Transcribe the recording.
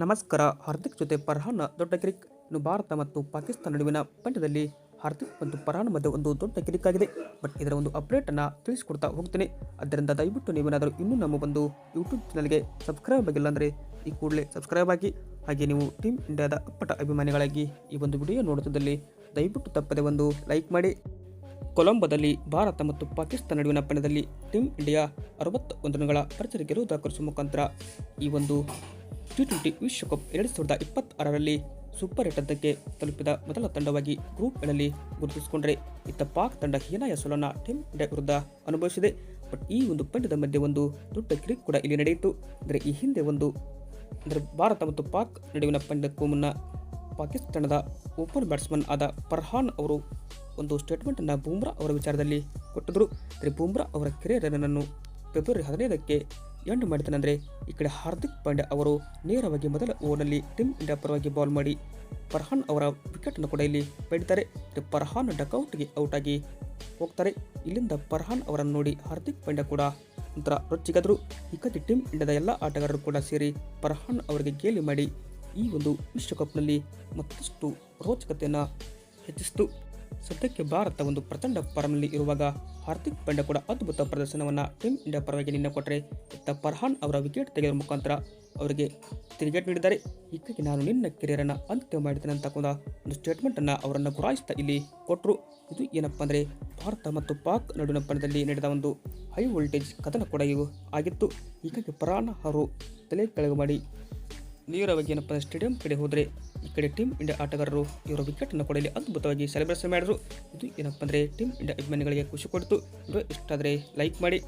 ನಮಸ್ಕಾರ. ಹಾರ್ದಿಕ್ ಜೊತೆ ಫರ್ಹಾನ್ ದೊಡ್ಡ ಕಿರಿಕ್. ಇನ್ನು ಭಾರತ ಮತ್ತು ಪಾಕಿಸ್ತಾನ ನಡುವಿನ ಪಂದ್ಯದಲ್ಲಿ ಹಾರ್ದಿಕ್ ಮತ್ತು ಫರ್ಹಾನ್ ಮಧ್ಯೆ ಒಂದು ದೊಡ್ಡ ಕಿರಿಕ್ ಆಗಿದೆ. ಬಟ್ ಇದರ ಒಂದು ಅಪ್ಡೇಟನ್ನು ತಿಳಿಸ್ಕೊಡ್ತಾ ಹೋಗ್ತೀನಿ. ಆದ್ದರಿಂದ ದಯವಿಟ್ಟು ನೀವೇನಾದರೂ ಇನ್ನೂ ನಮ್ಮ ಒಂದು ಯೂಟ್ಯೂಬ್ ಚಾನಲ್ಗೆ ಸಬ್ಸ್ಕ್ರೈಬ್ ಆಗಿಲ್ಲ ಅಂದರೆ ಈ ಕೂಡಲೇ ಸಬ್ಸ್ಕ್ರೈಬ್ ಆಗಿ. ಹಾಗೆ ನೀವು ಟೀಮ್ ಇಂಡಿಯಾದ ಅಪ್ಪಟ ಅಭಿಮಾನಿಗಳಾಗಿ ಈ ಒಂದು ವಿಡಿಯೋ ನೋಡುತ್ತಿದ್ದಲ್ಲಿ ದಯವಿಟ್ಟು ತಪ್ಪದೆ ಒಂದು ಲೈಕ್ ಮಾಡಿ. ಕೊಲಂಬೋದಲ್ಲಿ ಭಾರತ ಮತ್ತು ಪಾಕಿಸ್ತಾನ ನಡುವಿನ ಪಂದ್ಯದಲ್ಲಿ ಟೀಮ್ ಇಂಡಿಯಾ 61 ರನ್ಗಳ ಭರ್ಜರಿ ಗೆಲುವು ದಾಖಲಿಸುವ ಮುಖಾಂತರ ಈ ಒಂದು T20 ವಿಶ್ವಕಪ್ 2026ರಲ್ಲಿ ಸೂಪರ್ 8 ಹಂತಕ್ಕೆ ತಲುಪಿದ ಮೊದಲ ತಂಡವಾಗಿ ಗ್ರೂಪ್ ಎನಲ್ಲಿ ಗುರುತಿಸಿಕೊಂಡರೆ, ಇತ್ತ ಪಾಕ್ ತಂಡ ಹೀನಾಯ ಸೋಲನ್ನು ಟೀಮ್ ಇಂಡಿಯಾ ವಿರುದ್ಧ ಅನುಭವಿಸಿದೆ. ಬಟ್ ಈ ಒಂದು ಪಂದ್ಯದ ಮಧ್ಯೆ ಒಂದು ದೊಡ್ಡ ಕಿರಿಕ್ ಕೂಡ ಇಲ್ಲಿ ನಡೆಯಿತು. ಅಂದರೆ ಈ ಹಿಂದೆ ಭಾರತ ಮತ್ತು ಪಾಕ್ ನಡುವಿನ ಪಂದ್ಯಕ್ಕೂ ಮುನ್ನ ಪಾಕಿಸ್ತಾನದ ಓಪನ್ ಬ್ಯಾಟ್ಸ್ಮನ್ ಆದ ಫರ್ಹಾನ್ ಅವರು ಒಂದು ಸ್ಟೇಟ್ಮೆಂಟನ್ನು ಬೂಮ್ರಾ ಅವರ ವಿಚಾರದಲ್ಲಿ ಕೊಟ್ಟಿದ್ದರು. ಅಂದರೆ ಬೂಮ್ರಾ ಅವರ ಕೆರಿಯರನ್ನು ಫೆಬ್ರವರಿ 15ಕ್ಕೆ ಎಂಡ್ ಮಾಡಿದನೆಂದರೆ, ಈ ಕಡೆ ಹಾರ್ದಿಕ್ ಪಾಂಡ್ಯ ಅವರು ನೇರವಾಗಿ ಮೊದಲ ಓವರ್ನಲ್ಲಿ ಟೀಮ್ ಇಂಡಿಯಾ ಪರವಾಗಿ ಬಾಲ್ ಮಾಡಿ ಫರ್ಹಾನ್ ಅವರ ವಿಕೆಟನ್ನು ಕೂಡ ಇಲ್ಲಿ ಪಡೆಯುತ್ತಾರೆ. ಫರ್ಹಾನ್ ಡಕೌಟ್ಗೆ ಔಟ್ ಆಗಿ ಹೋಗ್ತಾರೆ. ಇಲ್ಲಿಂದ ಫರ್ಹಾನ್ ಅವರನ್ನು ನೋಡಿ ಹಾರ್ದಿಕ್ ಪಾಂಡ್ಯ ಕೂಡ ಒಂಥರ ರೊಚ್ಚಿಗೆದರು. ಹೀಗಾಗಿ ಟೀಮ್ ಇಂಡಿಯಾದ ಎಲ್ಲ ಆಟಗಾರರು ಕೂಡ ಸೇರಿ ಫರ್ಹಾನ್ ಅವರಿಗೆ ಗೇಲಿ ಮಾಡಿ ಈ ಒಂದು ವಿಶ್ವಕಪ್ನಲ್ಲಿ ಮತ್ತಷ್ಟು ರೋಚಕತೆಯನ್ನು ಹೆಚ್ಚಿಸಿತು. ಸದ್ಯಕ್ಕೆ ಭಾರತ ಒಂದು ಪ್ರಚಂಡ ಫಾರ್ಮ್ನಲ್ಲಿ ಇರುವಾಗ ಹಾರ್ದಿಕ್ ಪಾಂಡ್ಯ ಕೂಡ ಅದ್ಭುತ ಪ್ರದರ್ಶನವನ್ನು ಟೀಮ್ ಇಂಡಿಯಾ ಪರವಾಗಿ ನಿನ್ನೆ ಕೊಟ್ಟರೆ, ಇತ್ತ ಫರ್ಹಾನ್ ಅವರ ವಿಕೆಟ್ ತೆಗೆಯುವ ಮುಖಾಂತರ ಅವರಿಗೆ ತಿರುಗೇಟ್ ನೀಡಿದ್ದಾರೆ. ಹೀಗಾಗಿ ನಾನು ನಿನ್ನ ಕೆರಿಯರನ್ನು ಅಂತ್ಯ ಮಾಡಿದ್ದೇನೆ ಅಂತ ಒಂದು ಸ್ಟೇಟ್ಮೆಂಟನ್ನು ಅವರನ್ನು ಗುರಾಯಿಸ್ತಾ ಇಲ್ಲಿ ಕೊಟ್ಟರು. ಇದು ಏನಪ್ಪ ಅಂದರೆ ಭಾರತ ಮತ್ತು ಪಾಕ್ ನಡುವಿನ ಪಂದ್ಯದಲ್ಲಿ ನಡೆದ ಒಂದು ಹೈ ವೋಲ್ಟೇಜ್ ಕದನ ಕೂಡ ಇವು ಆಗಿತ್ತು. ಹೀಗಾಗಿ ಫರ್ಹಾನ್ ಅವರು ತಲೆ ಕೆಳಗೆ ಮಾಡಿ ನೇರವಾಗಿ ಏನಪ್ಪ ಅಂದರೆ ಸ್ಟೇಡಿಯಂ ಕಡೆ ಹೋದರೆ, ಈ ಕಡೆ ಟೀಮ್ ಇಂಡಿಯಾ ಆಟಗಾರರು ಇವರ ವಿಕೆಟನ್ನು ಕೂಡ ಇಲ್ಲಿ ಅದ್ಭುತವಾಗಿ ಸೆಲೆಬ್ರೇಷನ್ ಮಾಡಿದರು. ಇದು ಏನಪ್ಪ ಅಂದರೆ ಟೀಮ್ ಇಂಡಿಯಾ ಅಭಿಮಾನಿಗಳಿಗೆ ಖುಷಿ ಕೊಡ್ತು. ಇಷ್ಟ ಆದರೆ ಲೈಕ್ ಮಾಡಿ.